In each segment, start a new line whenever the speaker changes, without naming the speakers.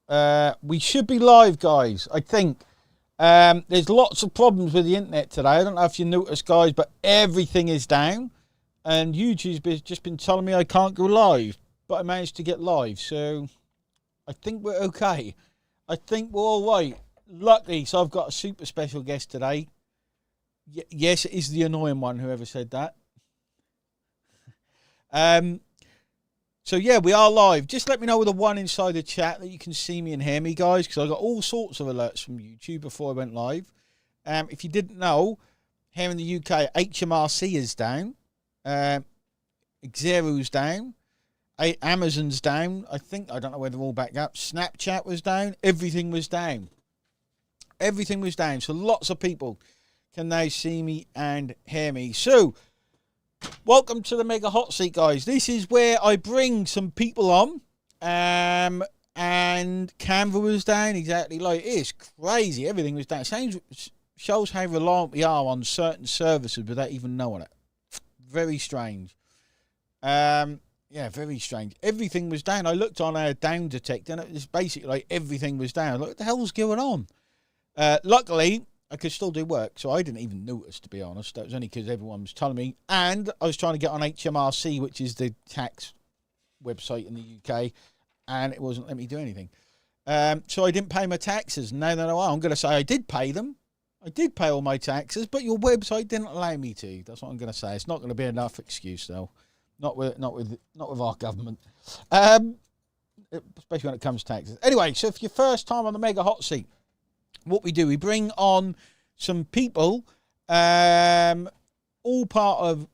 We should be live, guys. I think there's lots of problems with the internet today. I don't know if you noticed, guys, but everything is down. And YouTube's just been telling me I can't go live, but I managed to get live. So I think we're okay. I think we're all right. Luckily, so I've got a super special guest today. Yes, it is the annoying one, whoever said that. So yeah, we are live. Just let me know with the one inside the chat that you can see me and hear me, guys, because I got all sorts of alerts from YouTube before I went live. If you didn't know, here in the UK, HMRC is down, Xero's down, Amazon's down. I don't know whether they're all back up. Snapchat was down. Everything was down. Everything was down. So lots of people can now see me and hear me. So welcome to the Mega Hotseat, guys. This is where I bring some people on. And Canva was down, exactly like it is. Crazy. Everything was down. Shows how reliant we are on certain services without even knowing it. Very strange. Yeah, very strange. Everything was down. I looked on our down detector and it was basically like everything was down. Like, what the hell's going on? Luckily, I could still do work, so I didn't even notice, to be honest. That was only because everyone was telling me. And I was trying to get on HMRC, which is the tax website in the UK, and it wasn't letting me do anything. So I didn't pay my taxes. Now that I'm going to say I did pay them. I did pay all my taxes, but your website didn't allow me to. That's what I'm going to say. It's not going to be enough excuse, though. Not with our government. Especially when it comes to taxes. Anyway, so if your first time on the Mega Hot Seat, what we do, we bring on some people, all part of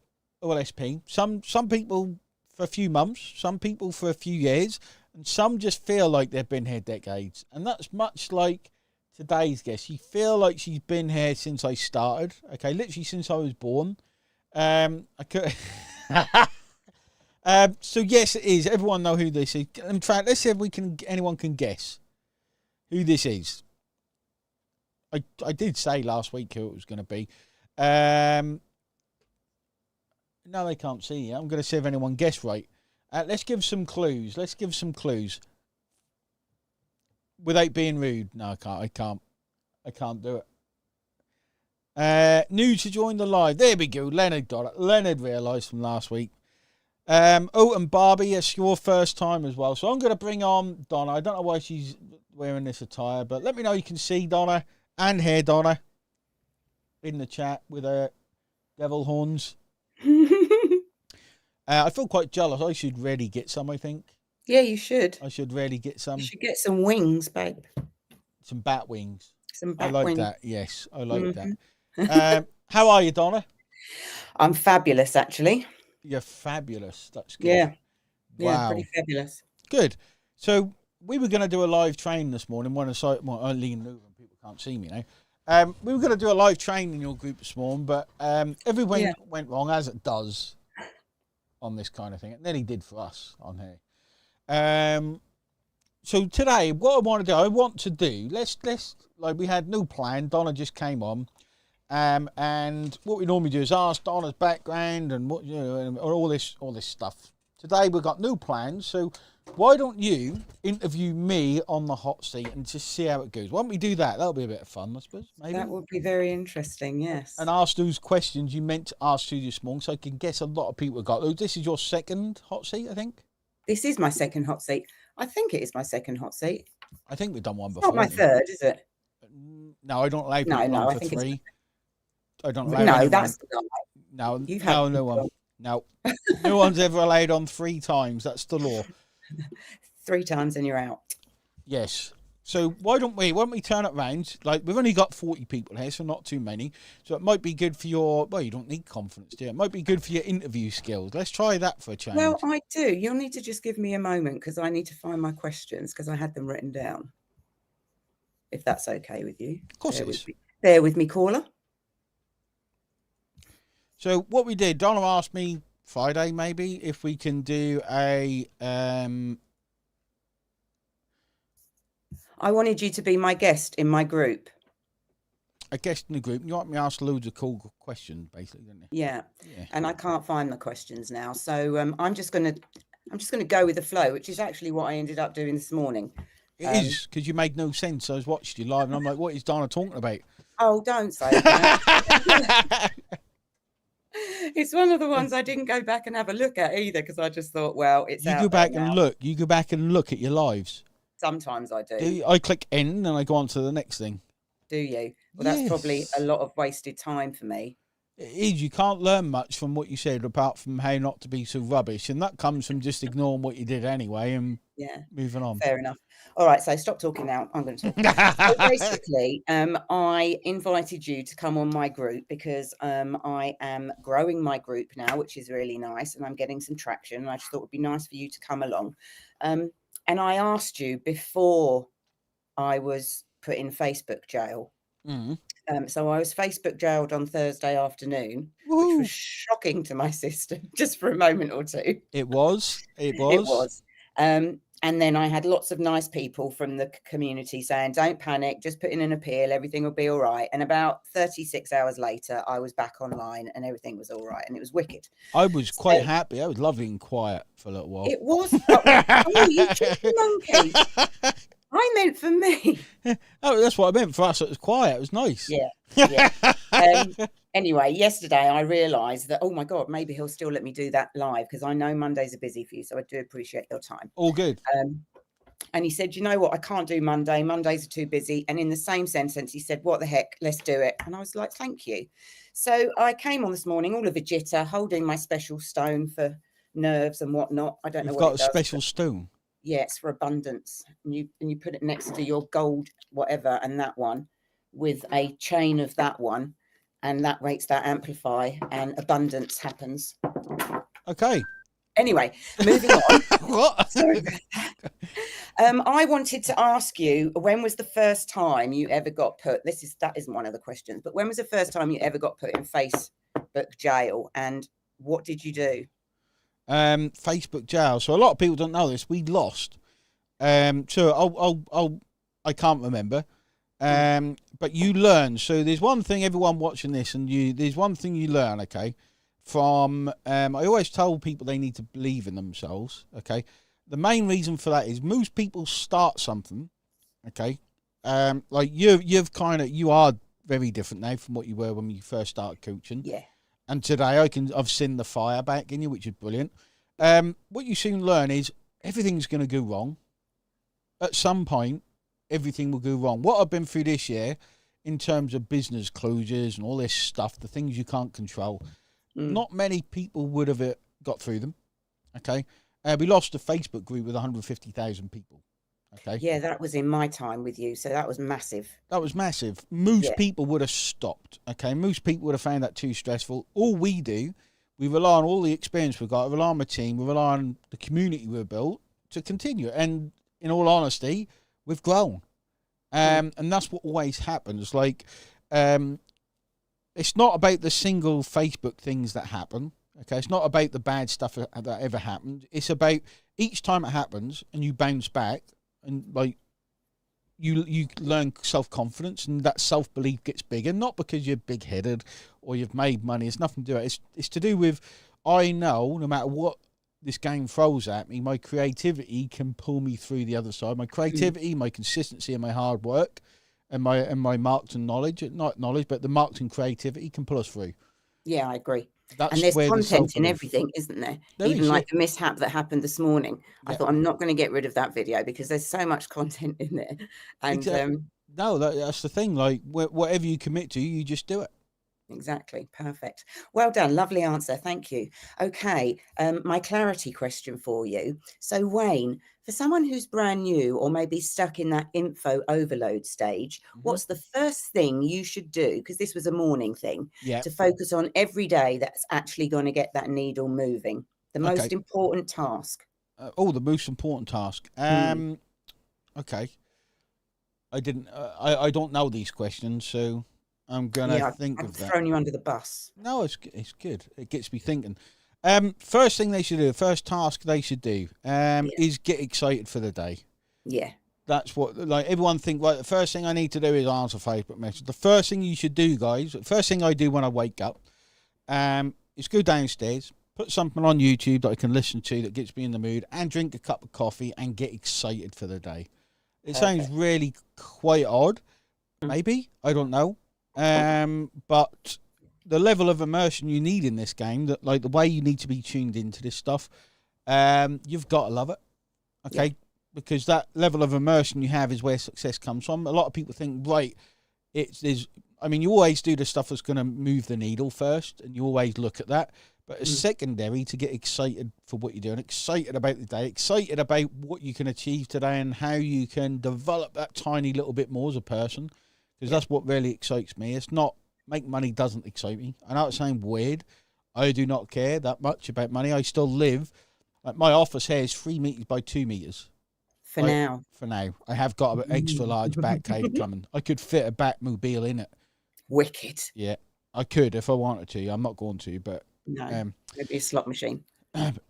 OLSP. Some people for a few months, some people for a few years, and some just feel like they've been here decades. And that's much like today's guest. She feel like she's been here since I started. Okay, literally since I was born. I could. So yes, it is. Everyone know who this is. In fact, let's see if anyone can guess who this is. I did say last week who it was going to be. No, they can't see you. I'm going to see if anyone guessed right. Let's give some clues. Without being rude. No, I can't do it. New to join the live. There we go. Leonard got it. Leonard realised from last week. And Barbie, it's your first time as well. So I'm going to bring on Donna. I don't know why she's wearing this attire, but let me know you can see Donna and hear Donna in the chat with her devil horns. I feel quite jealous. I should really get some, I think.
Yeah, you should.
I should really get some.
You should get some wings, babe.
Some bat wings.
Some bat
I like
wings.
that. Yes, I like that. How are you, Donna?
I'm fabulous, actually.
You're fabulous. That's good.
Yeah.
Wow.
Yeah, pretty fabulous.
Good. So we were going to do a live train this morning. I lean over and people can't see me now. We were going to do a live train in your group this morning, but everything went wrong, as it does on this kind of thing. And then he did for us on here. So today, what I want to do, let's like we had no plan. Donna just came on. And what we normally do is ask Donna's background and what and all this stuff. Today we've got no plans, so why don't you interview me on the hot seat and just see how it goes? Why don't we do that? That'll be a bit of fun, I suppose. Maybe
that would be very interesting. Yes.
And ask those questions you meant to ask to this morning, so I can guess a lot of people got those. This is your second hot seat, I think.
This is my second hot seat. I think it is my second hot seat.
I think we've done one before.
Not my third, is it?
No, I don't allow people on for three. I don't allow
anyone. That's
no one. No, no one's ever allowed on 3 times. That's the law.
3 times and you're out.
Yes. So why don't we turn it round? Like, we've only got 40 people here, so not too many. So it might be good for you don't need confidence, do you? It might be good for your interview skills. Let's try that for a change.
Well, I do. You'll need to just give me a moment because I need to find my questions because I had them written down. If that's okay with you.
Of course it is.
Bear with me, caller.
So what we did, Donna asked me Friday maybe if we can do a
I wanted you to be my guest in my group.
A guest in the group. You want me to ask loads of cool questions, basically, didn't you?
Yeah. And I can't find the questions now, so I'm just gonna go with the flow, which is actually what I ended up doing this morning.
It is, because you made no sense. I was watching you live, and I'm like, what is Donna talking about?
Oh, don't say that. It's one of the ones I didn't go back and have a look at either, because I just thought, well, it's
You
out
go
there
back and
now.
look. You go back and look at your lives.
Sometimes I do.
I click end, and I go on to the next thing.
Do you? Well, that's probably a
Yes.
lot of wasted time for me.
It is. You can't learn much from what you said, apart from how not to be so rubbish, and that comes from just ignoring what you did anyway and
Yeah,
moving on.
fair enough. All right, so stop talking now. I'm going to talk. So basically, I invited you to come on my group because I am growing my group now, which is really nice, and I'm getting some traction. And I just thought it would be nice for you to come along. And I asked you before I was put in Facebook jail.
Mm.
So I was Facebook jailed on Thursday afternoon, which was
Woo.
shocking to my system just for a moment or two.
It was. It was.
It was. And then I had lots of nice people from the community saying, don't panic, just put in an appeal, everything will be all right. And about 36 hours later, I was back online and everything was all right. And it was wicked.
I was quite happy. I was lovely and quiet for a little while.
It was. Oh, you cheeky monkey. I meant for me.
Oh, that's what I meant for us. It was quiet. It was nice.
Yeah. Anyway, yesterday I realised that, oh my God, maybe he'll still let me do that live, because I know Mondays are busy for you. So I do appreciate your time.
All good.
And he said, you know what? I can't do Monday. Mondays are too busy. And in the same sentence, he said, what the heck? Let's do it. And I was like, thank you. So I came on this morning, all of a jitter, holding my special stone for nerves and whatnot. I don't know what it does.
You've got a special stone.
Yeah, it's for abundance. And you put it next to your gold, whatever, and that one with a chain of that one. And that makes that amplify and abundance happens.
Okay.
Anyway, moving on.
What?
Sorry about that. I wanted to ask you, when was the first time you ever got put? That isn't one of the questions, but when was the first time you ever got put in Facebook jail, and what did you do?
Facebook jail. So a lot of people don't know this. We lost. So I can't remember. But you learn. So there's one thing, everyone watching this, and there's one thing you learn, okay, from, I always tell people they need to believe in themselves, okay. The main reason for that is most people start something, okay. Like you are very different now from what you were when you first started coaching.
Yeah.
And today I've seen the fire back in you, which is brilliant. What you soon learn is everything's going to go wrong. At some point, everything will go wrong. What I've been through this year in terms of business closures and all this stuff, the things you can't control, not many people would have got through them, okay? We lost a Facebook group with 150,000 people, okay?
Yeah, that was in my time with you, so that was massive.
That was massive. Most people would have stopped, okay? Most people would have found that too stressful. All we do, we rely on all the experience we've got, we rely on my team, we rely on the community we've built to continue. And in all honesty, we've grown. And that's what always happens. Like, it's not about the single Facebook things that happen. Okay, it's not about the bad stuff that ever happened. It's about each time it happens and you bounce back and like you learn self-confidence, and that self-belief gets bigger, not because you're big-headed or you've made money. It's nothing to do with it. It's to do with, I know no matter what this game throws at me, my creativity can pull me through the other side. My creativity, my consistency, and my hard work, and my marketing knowledge, not knowledge, but the marketing creativity can pull us through.
Yeah, I agree.
That's
and there's
where
content in everything, isn't there? Even like the mishap that happened this morning. I thought, I'm not going to get rid of that video because there's so much content in there. And
no, that's the thing. Like whatever you commit to, you just do it.
Exactly. Perfect. Well done. Lovely answer. Thank you. Okay. My clarity question for you. So, Wayne, for someone who's brand new or maybe stuck in that info overload stage, what's the first thing you should do? Because this was a morning thing to focus on every day that's actually going to get that needle moving. The most important task.
The most important task. Okay. I don't know these questions, so I'm gonna think of that.
I've thrown you under the bus.
No, it's good. It gets me thinking. First thing they should do, first task they should do, is get excited for the day. Yeah. That's what, like, everyone think, right, the first thing I need to do is answer Facebook message. The first thing you should do, guys, the first thing I do when I wake up, is go downstairs, put something on YouTube that I can listen to that gets me in the mood, and drink a cup of coffee and get excited for the day. It sounds
Perfect.
really quite odd.
Mm.
Maybe, I don't know. But the level of immersion you need in this game, that like the way you need to be tuned into this stuff, you've got to love it.
Yeah.
Okay, because that level of immersion you have is where success comes from. A lot of people think, right, there's. I mean, you always do the stuff that's going to move the needle first, and you always look at that. But it's
Mm.
secondary to get excited for what you're doing, excited about the day, excited about what you can achieve today, and how you can develop that tiny little bit more as a person. Because
Yeah.
that's what really excites me. It's not make money doesn't excite me. I know it sounds weird. I do not care that much about money. I still live. Like my office here is 3 meters by 2 meters.
For now.
For now, I have got an extra large bat cave coming. I could fit a Batmobile in it.
Wicked.
Yeah, I could if I wanted to. I'm not going to, but
No, maybe a slot machine.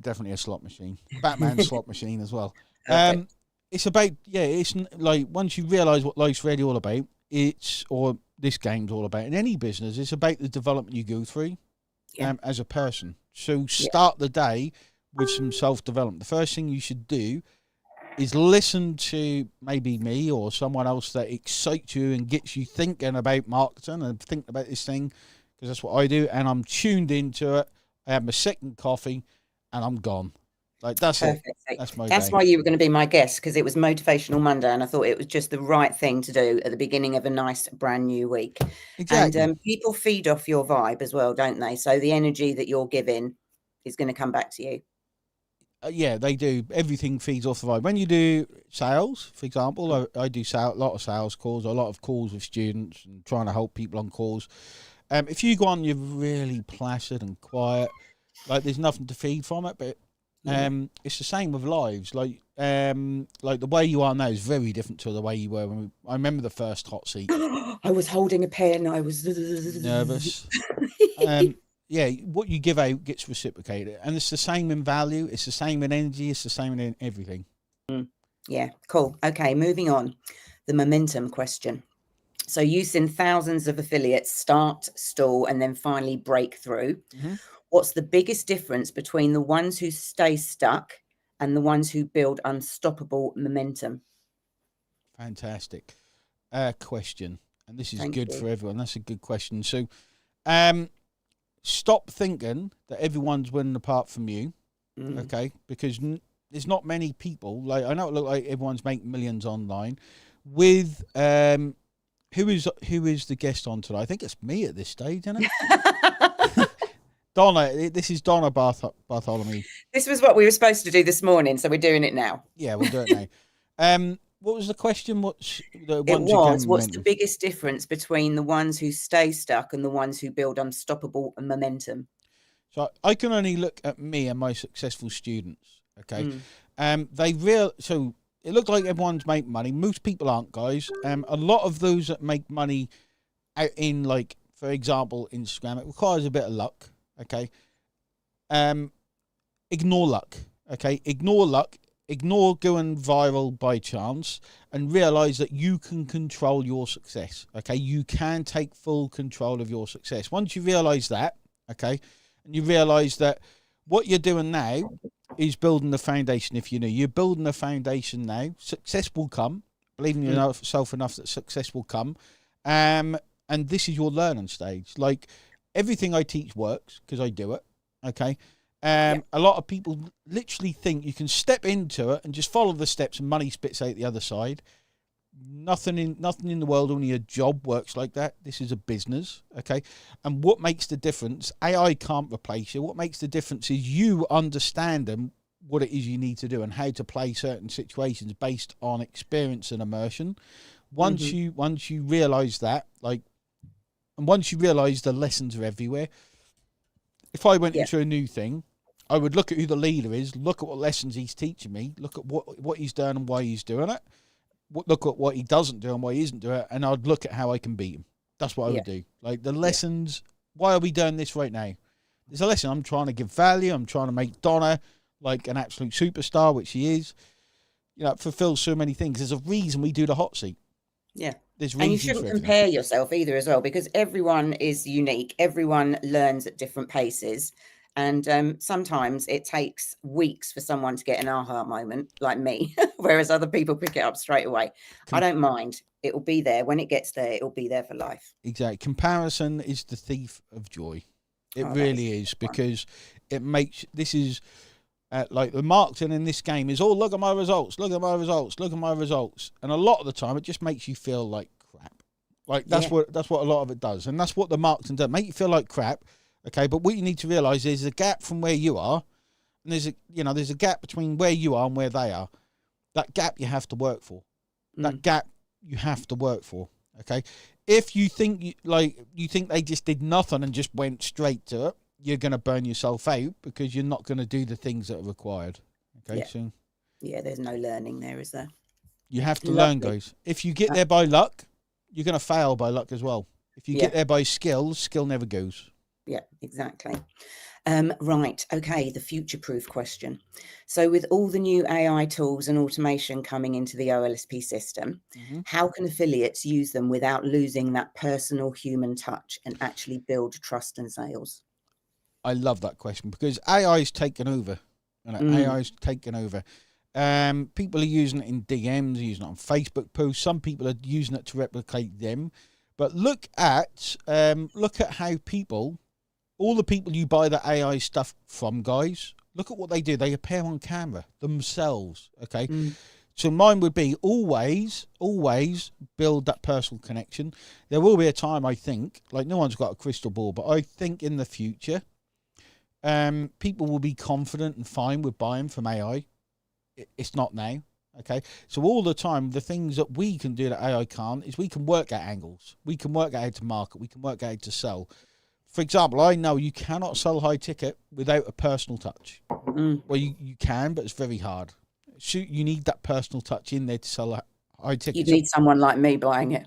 definitely a slot machine. Batman slot machine as well.
Perfect.
It's about it's like once you realise what life's really all about, or this game's all about in any business. It's about the development you go through,
Yeah.
as a person. So start the day with some self development. The first thing you should do is listen to maybe me or someone else that excites you and gets you thinking about marketing and thinking about this thing, because that's what I do, and I'm tuned into it. I have my second coffee and I'm gone. Like that's
Perfect.
it. That's my
That's
day.
why you were going to be my guest, because it was Motivational Monday, and I thought it was just the right thing to do at the beginning of a nice brand new week.
Exactly.
And people feed off your vibe as well, don't they? So the energy that you're giving is going to come back to you.
Yeah, they do. Everything feeds off the vibe. When you do sales, for example, I do a lot of sales calls, a lot of calls with students and trying to help people on calls. If you go on, you're really placid and quiet, like there's nothing to feed from it. But it's the same with lives. Like the way you are now is very different to the way you were when I remember the first hot seat.
I was holding a pen. I was
Nervous. Yeah, what you give out gets reciprocated, and it's the same in value. It's the same in energy. It's the same in everything.
Yeah, cool. Okay, moving on. The momentum question. So you've seen thousands of affiliates start, stall, and then finally break through.
Mm-hmm.
What's the biggest difference between the ones who stay stuck and the ones who build unstoppable momentum?
Fantastic question, and this is
Thank
good
you.
for everyone. That's a good question. So, stop thinking that everyone's winning apart from you, okay? Because there's not many people. Like I know it look like everyone's making millions online. With who is the guest on today? I think it's me at this stage, isn't it? Donna. This is Donna Bartholomew.
This was what we were supposed to do this morning, so we're doing it now.
Yeah, we'll do it now. What was the question? What's the ones
What's the biggest difference between the ones who stay stuck and the ones who build unstoppable momentum?
So I can only look at me and my successful students. Okay, so it looked like everyone's making money. Most people aren't, guys. A lot of those that make money out in, like, for example, Instagram, it requires a bit of luck. Okay, ignore luck. Okay, ignore luck. Ignore going viral by chance and realize that you can control your success. Okay, you can take full control of your success. Once you realize that, okay, and you realize that what you're doing now is building the foundation. If you know you're building a foundation now, success will come. Believe in yourself enough that success will come. And this is your learning stage. Like everything I teach works because I do it. Okay. A lot of people literally think you can step into it and just follow the steps and money spits out the other side. Nothing in the world, only a job works like that. This is a business, okay? And what makes the difference, AI can't replace you. What makes the difference is you understanding what it is you need to do and how to play certain situations based on experience and immersion. Once you realize that, and once you realize the lessons are everywhere. If I went into a new thing, I would look at who the leader is, look at what lessons he's teaching me, look at what he's doing and why he's doing it, look at what he doesn't do and why he isn't doing it, and I'd look at how I can beat him. That's what I would do. Like the lessons, why are we doing this right now? There's a lesson. I'm trying to give value. I'm trying to make Donna like an absolute superstar, which she is. You know, it fulfills so many things. There's a reason we do the hot seat.
Yeah.
And
you shouldn't compare yourself either as well, because everyone is unique. Everyone learns at different paces. And sometimes it takes weeks for someone to get an aha moment, like me, whereas other people pick it up straight away. I don't mind. It will be there. When it gets there, it will be there for life.
Exactly. Comparison is the thief of joy. It
Oh,
really is, because it makes, this is like the marketing in this game is, oh, look at my results, look at my results, look at my results. And a lot of the time it just makes you feel like crap. Like that's what a lot of it does. And that's what the marketing does, make you feel like crap. Okay, but what you need to realize is a gap from where you are, and there's a gap between where you are and where they are. That gap you have to work for. That gap you have to work for. Okay, if you think you think they just did nothing and just went straight to it, you're going to burn yourself out, because you're not going to do the things that are required. Okay, so
there's no learning there, is there?
you have to learn, guys. If you get there by luck, you're going to fail by luck as well. If you get there by skill never goes.
Yeah, exactly. Right. Okay. The future-proof question. So with all the new AI tools and automation coming into the OLSP system, how can affiliates use them without losing that personal human touch and actually build trust and sales?
I love that question, because AI's taken over. AI's taken over. People are using it in DMs, using it on Facebook posts. Some people are using it to replicate them. But look at how people, all the people you buy the AI stuff from, guys, look at what they do. They appear on camera themselves, okay? So mine would be always build that personal connection. There will be a time, I think, like no one's got a crystal ball, but I think in the future, people will be confident and fine with buying from AI. It's not now, okay? So all the time, the things that we can do that AI can't is we can work out angles. We can work out how to market. We can work out how to sell. For example, I know you cannot sell high ticket without a personal touch. Well, you can, but it's very hard. You need that personal touch in there to sell high ticket.
You need someone like me buying it.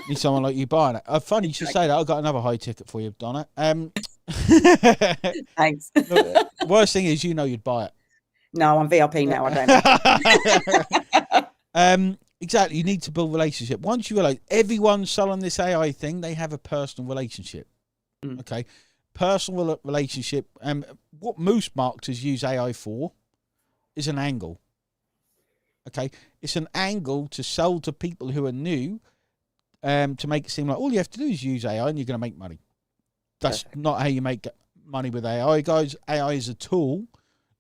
Need someone like you buying it. Funny you should say that. I've got another high ticket for you, Donna.
Thanks.
Worst thing is, you'd buy it.
No, I'm VIP now. I
don't. Exactly. You need to build a relationship. Once you realize everyone's selling this AI thing, they have a personal relationship. Okay, personal relationship. What most marketers use AI for is an angle. Okay, it's an angle to sell to people who are new, to make it seem like all you have to do is use AI and you're going to make money. That's not how you make money with AI, guys. AI is a tool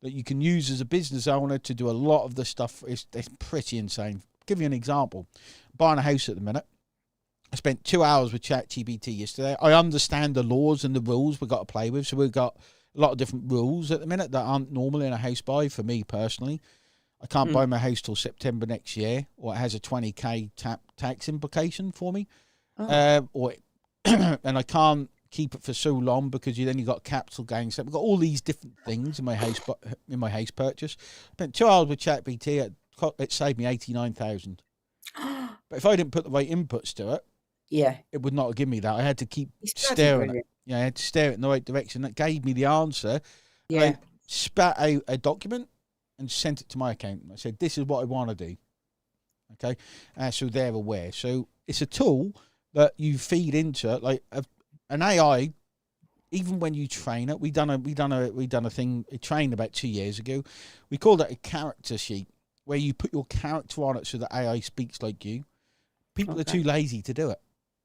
that you can use as a business owner to do a lot of the stuff. It's pretty insane. I'll give you an example. Buying a house at the minute. I spent 2 hours with ChatGPT yesterday. I understand the laws and the rules we've got to play with. So we've got a lot of different rules at the minute that aren't normal in a house buy for me personally. I can't buy my house till September next year, or it has a 20k tax implication for me. And I can't keep it for so long, because then you've got capital gains. So we've got all these different things in my house purchase. I spent 2 hours with ChatGPT. It saved me 89,000. But if I didn't put the right inputs to it, it would not have given me that. I had to keep staring at it. I had to stare it in the right direction. That gave me the answer. I spat out a document and sent it to my accountant. I said, this is what I want to do. Okay? So they're aware. So it's a tool that you feed into it. Like an AI, even when you train it, we done a thing, a train about 2 years ago. We called it a character sheet, where you put your character on it so that AI speaks like you. People are too lazy to do it.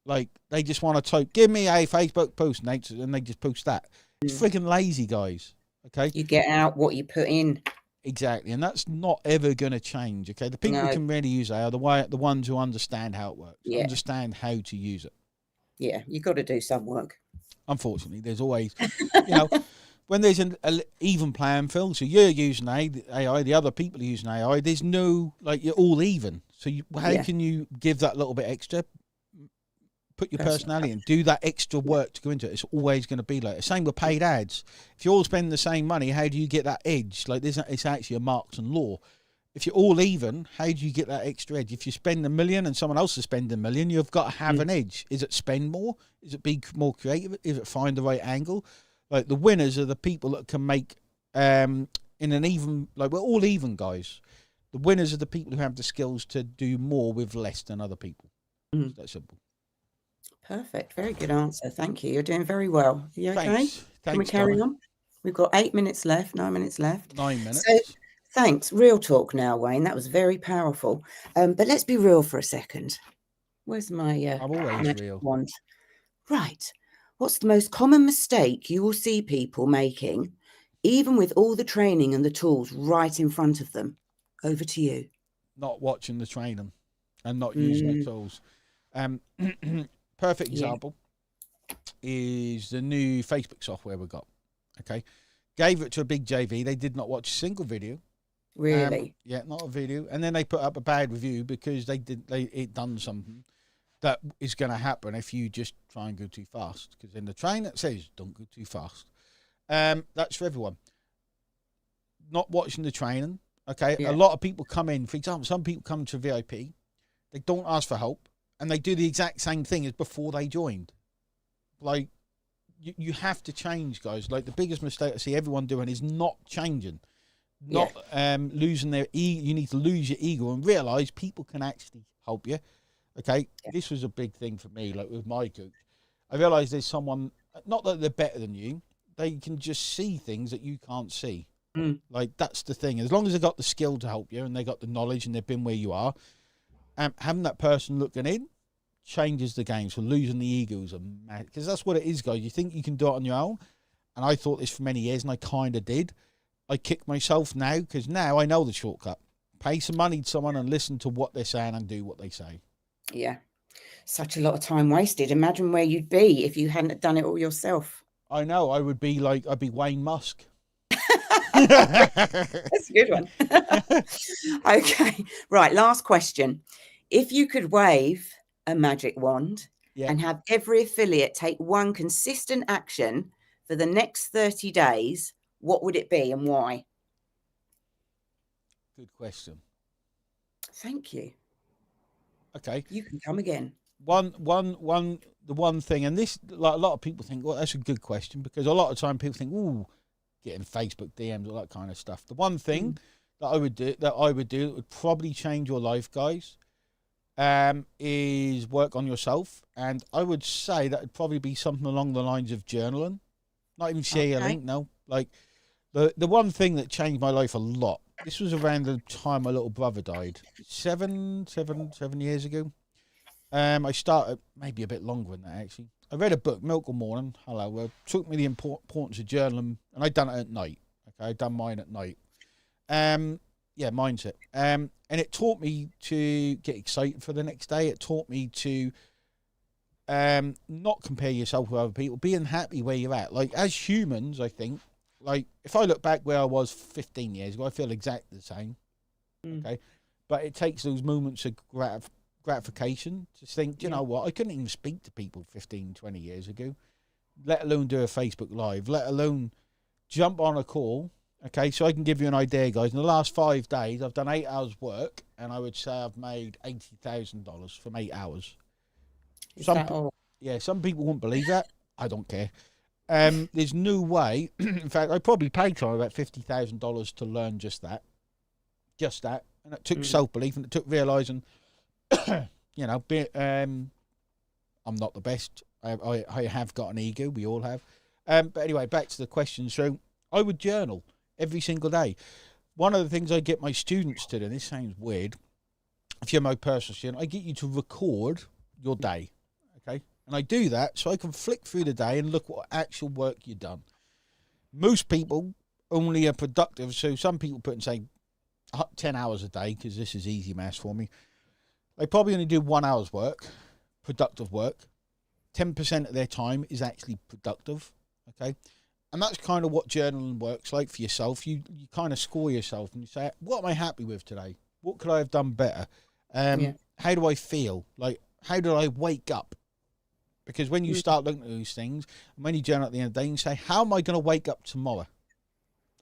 Like, they just want to type, give me a Facebook post, and they just post that. It's freaking lazy, guys. Okay?
You get out what you put in.
Exactly. And that's not ever going to change. Okay? The people who can really use AI are the ones who understand how it works, understand how to use it.
Yeah, you got to do some work.
Unfortunately, there's always, when there's an even playing field, so you're using AI, the other people are using AI, there's no, you're all even. So how can you give that little bit extra? Put your personality in, do that extra work to go into it. It's always going to be like the same with paid ads. If you're all spending the same money, how do you get that edge? It's actually a marketing law. If you're all even, how do you get that extra edge? If you spend $1 million and someone else is spending $1 million, you've got to have an edge. Is it spend more? Is it be more creative? Is it find the right angle? Like, the winners are the people that can make in an even, we're all even, guys. The winners are the people who have the skills to do more with less than other people. It's that simple.
Perfect. Very good answer. Thank you. You're doing very well. Are you okay?
Thanks.
Can we carry on? We've got 8 minutes left, 9 minutes left.
9 minutes.
So thanks. Real talk now, Wayne. That was very powerful. But let's be real for a second. Where's my
I'm always
magic
real.
wand? Right. What's the most common mistake you will see people making, even with all the training and the tools right in front of them? Over to you.
Not watching the training and not using the tools. Perfect example is the new Facebook software we got. Okay. Gave it to a big JV. They did not watch a single video.
Really?
Yeah, not a video. And then they put up a bad review because it done something that is going to happen if you just try and go too fast. Because in the train it says, don't go too fast. That's for everyone. Not watching the training. Okay.
Yeah.
A lot of people come in, for example, some people come to VIP, they don't ask for help, and they do the exact same thing as before they joined. Like, you have to change, guys. Like, the biggest mistake I see everyone doing is not changing. Not losing their ego. You need to lose your ego and realize people can actually help you. Okay. Yeah. This was a big thing for me, like with my coach. I realized there's someone, not that they're better than you, they can just see things that you can't see. Like, that's the thing. As long as they've got the skill to help you and they got the knowledge and they've been where you are, having that person looking in changes the game. So losing the egos are mad, because that's what it is, guys. You think you can do it on your own, and I thought this for many years, and I kind of did. I kick myself now, because now I know the shortcut. Pay some money to someone and listen to what they're saying and do what they say.
Yeah. Such a lot of time wasted. Imagine where you'd be if you hadn't done it all yourself.
I know. I'd be Wayne Musk.
That's a good one. Okay. Right. Last question. If you could wave a magic wand and have every affiliate take one consistent action for the next 30 days, what would it be and why?
Good question.
Thank you.
Okay.
You can come again.
The one thing, and this, like, a lot of people think, well, that's a good question, because a lot of time people think, ooh, getting Facebook DMs, all that kind of stuff. The one thing that I would do that would probably change your life, guys, is work on yourself. And I would say that would probably be something along the lines of journaling. Not even share your link, no. Like, the one thing that changed my life a lot, this was around the time my little brother died, 7 years ago. I started, maybe a bit longer than that, actually. I read a book, Milk or Morning. Hello. It taught me the importance of journaling, and I done it at night. Okay, I done mine at night. Mindset. And it taught me to get excited for the next day. It taught me to not compare yourself with other people, being happy where you're at. Like, as humans, I think, like, if I look back where I was 15 years ago, I feel exactly the same. Okay, but it takes those moments of gratification to think, you know what, I couldn't even speak to people 15, 20 years ago, let alone do a Facebook Live, let alone jump on a call. Okay, so I can give you an idea, guys. In the last 5 days, I've done 8 hours work, and I would say I've made $80,000 from 8 hours. Some people won't believe that. I don't care. There's no way. In fact, I probably paid someone about $50,000 to learn just that. And it took self-belief, and it took realizing, I'm not the best. I have got an ego. We all have. But anyway, back to the question. So I would journal every single day. One of the things I get my students to do, and this sounds weird, if you're my personal student, I get you to record your day. Okay. And I do that so I can flick through the day and look what actual work you've done. Most people only are productive. So some people put in, say, 10 hours a day, because this is easy maths for me. They probably only do 1 hour's work, productive work. 10% of their time is actually productive. Okay. And that's kind of what journaling works like for yourself. You kind of score yourself and you say, what am I happy with today? What could I have done better? How do I feel? Like, how did I wake up? Because when you start looking at those things, and when you journal at the end of the day, you say, how am I going to wake up tomorrow?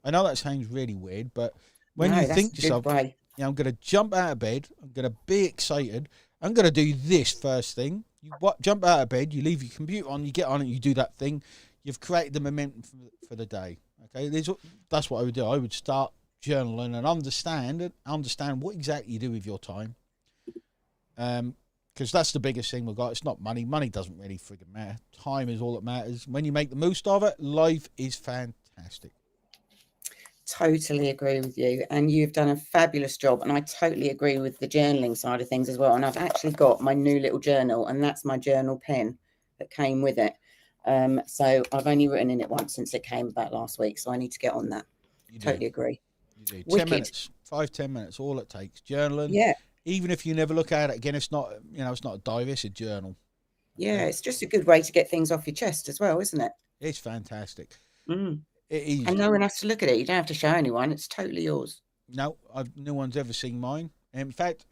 I know that sounds really weird, but when you think to yourself, I'm going to jump out of bed, I'm going to be excited, I'm going to do this first thing. You jump out of bed, you leave your computer on, you get on it, you do that thing. You've created the momentum for the day. Okay, that's what I would do. I would start journaling and understand what exactly you do with your time. Because that's the biggest thing we've got. It's not money. Money doesn't really friggin' matter. Time is all that matters. When you make the most of it, life is fantastic. fantastic.
Totally agree with you. And you've done a fabulous job. And I totally agree with the journaling side of things as well. And I've actually got my new little journal, and that's my journal pen that came with it. So I've only written in it once since it came back last week. So I need to get on that.
You
Totally
do.
agree.
You do. 10
Wicked.
minutes, 5-10 minutes, all it takes. Journaling.
Yeah.
Even if you never look at it again, it's not, it's not a diary, it's a journal.
Yeah. It's just a good way to get things off your chest as well, isn't it?
It's fantastic.
Mm.
It is.
And no one has to look at it. You don't have to show anyone. It's totally yours.
No, no one's ever seen mine. In fact,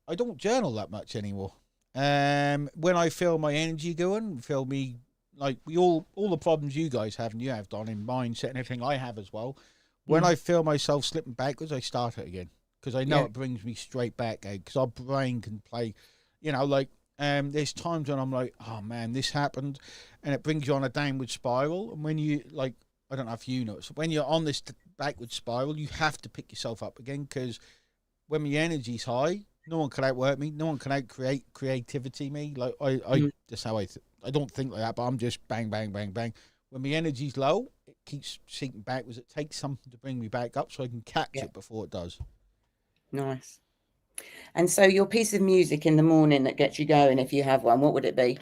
I don't journal that much anymore. When I feel my energy going, feel me like all the problems you guys have and you have done in mindset and everything I have as well. When I feel myself slipping backwards, I start it again because I know it brings me straight back out. Because our brain can play, there's times when I'm like, oh man, this happened, and it brings you on a downward spiral. And when you I don't know if you know, so when you're on this backward spiral, you have to pick yourself up again because when my energy's high, no one can outwork me. No one can outcreate creativity me. Like that's how I don't think like that, but I'm just bang, bang, bang, bang. When my energy's low, it keeps sinking backwards. It takes something to bring me back up so I can catch it before it does.
Nice. And so your piece of music in the morning that gets you going, if you have one, what would it be?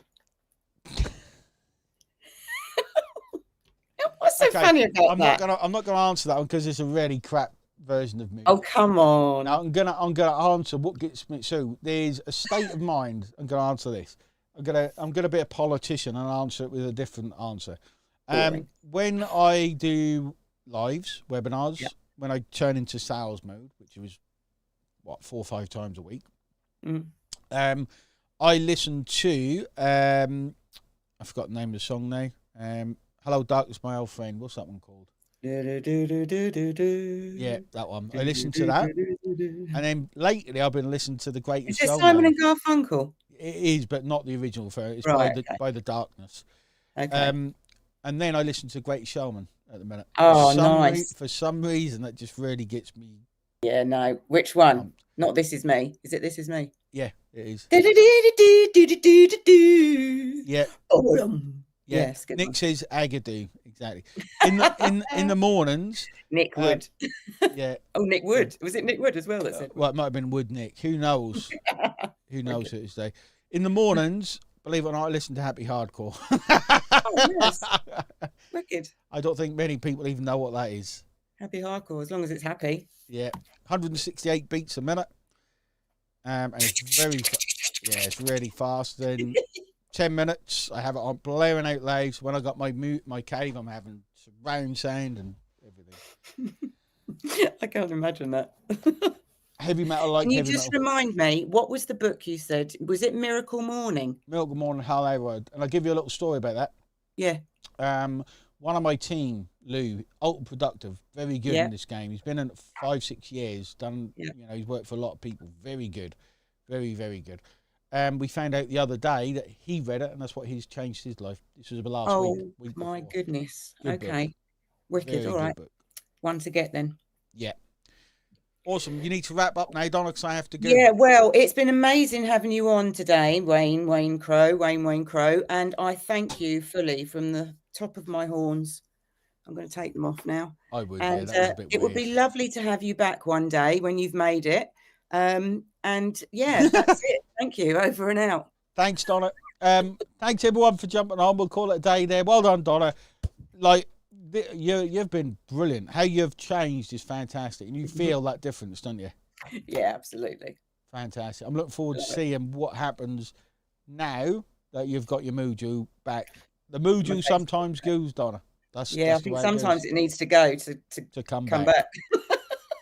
What's so funny about that?
I'm not gonna answer that one because it's a really crap version of me.
Oh, come on.
Now I'm gonna answer what gets me. So there's a state of mind. I'm gonna answer this. I'm gonna be a politician and answer it with a different answer. When I do lives, webinars, when I turn into sales mode, which was 4 or 5 times a week, I listen to I forgot the name of the song now. Hello Darkness, my old friend. What's that one called? Yeah, that one. I listen to that, and then lately I've been listening to the Greatest Showman.
Is it Simon and Garfunkel?
It is, but not the original version. It's by the Darkness.
Okay.
And then I listen to Greatest Showman at the minute.
Oh, nice.
For some reason, that just really gets me.
Yeah, no. Which one? Not This Is Me. Is it This Is Me?
Yeah, it is.
Yeah.
Yeah. Nick says Agadoo. Exactly. In the mornings.
Nick Wood.
Yeah.
Oh, Nick Wood. Was it Nick Wood as well that said?
Well, it might have been Wood Nick. Who knows? Who knows who it is today? In the mornings, believe it or not, I listen to Happy Hardcore.
Oh, yes. Wicked.
I don't think many people even know what that is.
Happy Hardcore, as long as it's happy.
Yeah. 168 beats a minute. And it's it's really fast. Then 10 minutes, I have it on blaring out loud. So when I got my cave, I'm having surround sound and everything.
I can't imagine that.
Heavy metal
Can you just remind me, what was the book you said? Was it Miracle Morning?
Miracle Morning, Hal Elrod. And I'll give you a little story about that.
Yeah.
One of my team, Lou, ultra productive, very good in this game. He's been in it 5-6 years. Done, he's worked for a lot of people. Very good, very very good. We found out the other day that he read it, and that's what he's changed his life. This was the last week.
Oh my goodness!
Good
okay,
book.
Wicked. All right, one to get then.
Yeah. Awesome. You need to wrap up now, Donna, because I have to go.
Yeah, well, it's been amazing having you on today, Wayne Crowe, and I thank you fully from the top of my horns. I'm going to take them off now.
I would,
and,
that was a bit
it
weird.
would be lovely to have you back one day when you've made it. And yeah, that's it. Thank you. Over and out.
Thanks, Donna. Thanks everyone for jumping on. We'll call it a day there. Well done, Donna. You've been brilliant. How you've changed is fantastic, and you feel that difference, don't you?
Yeah, absolutely.
Fantastic. I'm looking forward to seeing what happens now that you've got your mojo back. The mojo sometimes goes, Donna.
I think sometimes it needs to go to come back.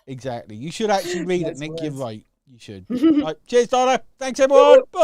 Exactly. You should actually read it, Nick. You're right. You should. Right. Cheers, Donna. Thanks, everyone. Bye.